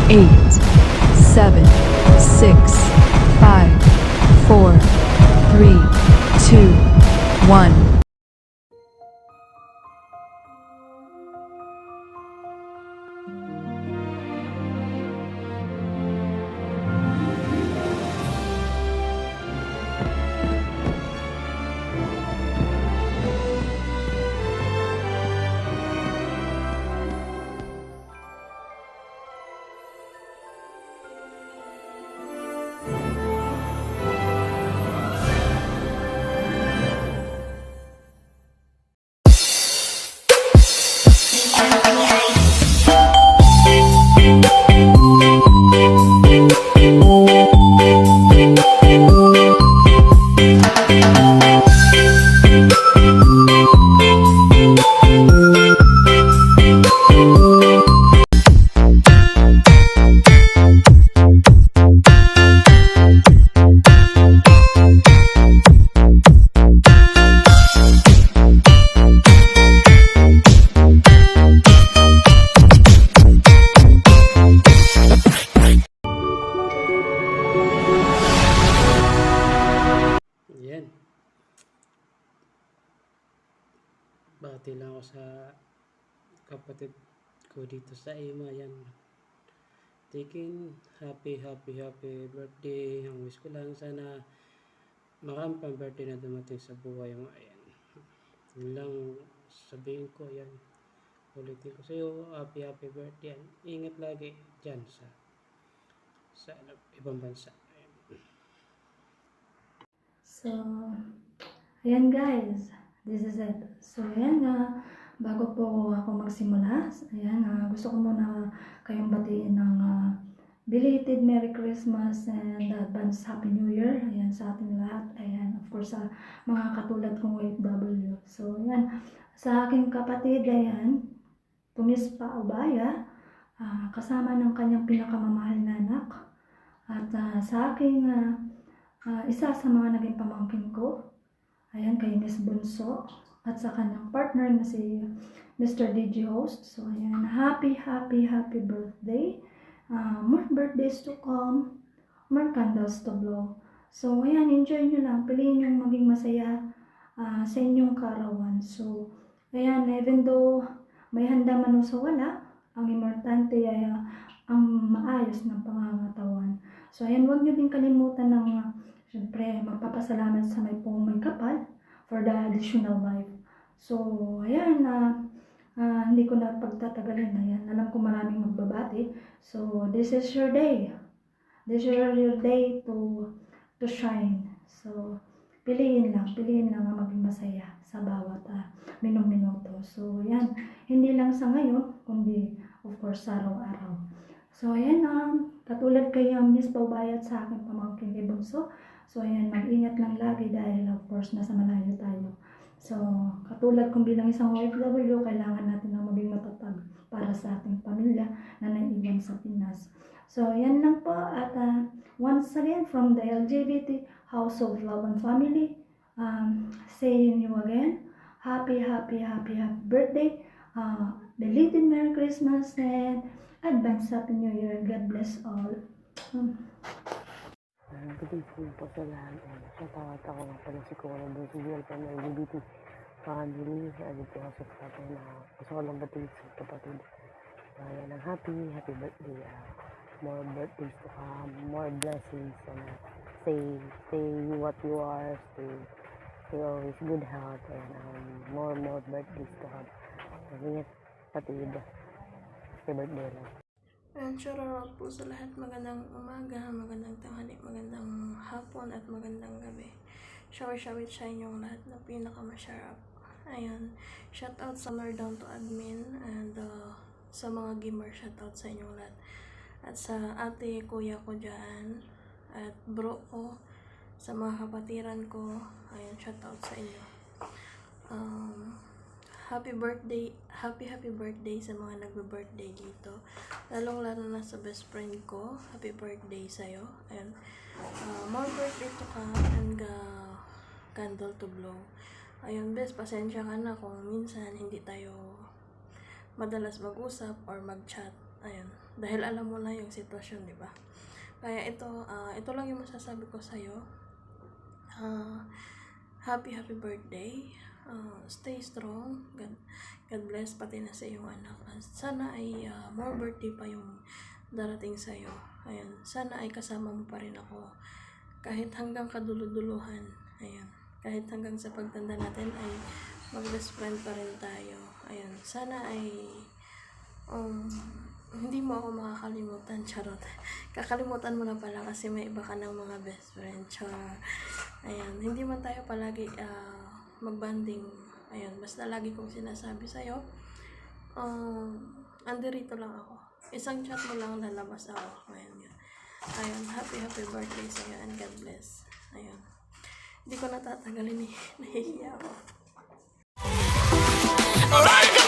8, 7, 6, 5, 4, 3, 2, 1. Yan. Bati lang ako sa kapatid ko dito sa Ima. Yan. Tikin, happy birthday. Ang wish ko lang sana marami pang birthday na dumating sa buhay mo. Ayan. Yun lang sabihin ko. Yan. Ulitin ko sa'yo. Happy birthday. Yan. Ingat lagi dyan sa ibang bansa. Ayan. So, ayan guys, this is it. So, ayan bago po ako magsimula, ayan, gusto ko muna kayong batiin ng belated Merry Christmas and advance Happy New Year, ayan, sa ating lahat, ayan, of course, sa mga katulad kong OFW. So, ayan, sa aking kapatid, ayan, Tumis Pa Ubaya, kasama ng kanyang pinakamamahal na anak, at sa aking isa sa mga naging pamangkin ko, ayan, kay Miss Bunso, at sa kanyang partner na si Mr. DJ Host. So, ayan, happy birthday. More birthdays to come, more candles to blow. So, ayan, enjoy nyo lang. Piliin yung maging masaya sa inyong karawan. So, ayan, even though may handa man o sa wala, ang importante ay ang maayos ng pangangatawan. So, ayan, huwag nyo din kalimutan ng siyempre, magpapasalamat sa may kapal for the additional life. So, ayan, hindi ko na pagtatagalin. Ayan, alam ko maraming magbabati. So, this is your day. This is your day to shine. So, piliin lang ang maging masaya sa bawat minuto. So, ayan, hindi lang sa ngayon, kundi, of course, araw-araw. So, ayan, katulad kay Miss Paubayat sa aking pamangkin kay Bunso. So, ayan, mag-ingat lang lagi dahil, of course, nasa malayo tayo. So, katulad kung bilang isang OFW, kailangan natin na maging matatag para sa ating pamilya na naiwan sa Pinas. So, ayan lang po. At once again, from the LGBT House of Love and Family, saying you again, happy birthday, belated Merry Christmas, and advance Happy New Year. God bless all. Good evening po sa lahat. Shoutout ako nga pala si Cora doon sa GLPM LGBT family. Dito ako sa tatay na gusto ko lang batiin sa kapatid. Yan ang happy birthday. More birthdays to come, more blessings, and stay what you are, stay always good health, and more birthdays to come. Ingat patid. Happy birthday lang. And shoutout po sa lahat. Magandang umaga, magandang tanghali, magandang hapon, at magandang gabi. Shawit sa inyong lahat na pinakamasarap. Ayan, shoutout sa down to admin, and sa mga gamer, shoutout sa inyong lahat. At sa ate, kuya ko dyan, at bro ko, sa mga kapatiran ko, ayan, shoutout sa inyo. Happy birthday sa mga nagbe-birthday dito. Lalong-lalo na sa best friend ko. Happy birthday sa'yo. Ayan. More birthday to come and candle to blow. Ayun, best, pasensya ka na kung minsan hindi tayo madalas mag-usap or mag-chat. Ayun. Dahil alam mo na yung sitwasyon, di ba? Kaya ito lang yung masasabi ko sa'yo. Happy birthday. Stay strong. God bless pati na sa iyong anak. Sana ay more birthday pa yung darating sa'yo. Ayan. Sana ay kasama mo pa rin ako. Kahit hanggang kaduluduluhan. Ayan. Kahit hanggang sa pagtanda natin ay mag-best friend pa rin tayo. Ayan. Sana ay hindi mo ako makakalimutan. Charot. Kakalimutan mo na pala kasi may iba ka ng mga best friend. Char. Ayan. Hindi man tayo palagi magbanding. Ayan. Basta lagi kong sinasabi sa'yo. Andirito lang ako. Isang chat mo lang lalabas ako. Ayan yun. Ayan. Happy birthday sa'yo and God bless. Ayan. Hindi ko natatagalin eh. Nahihiya ako. Alright.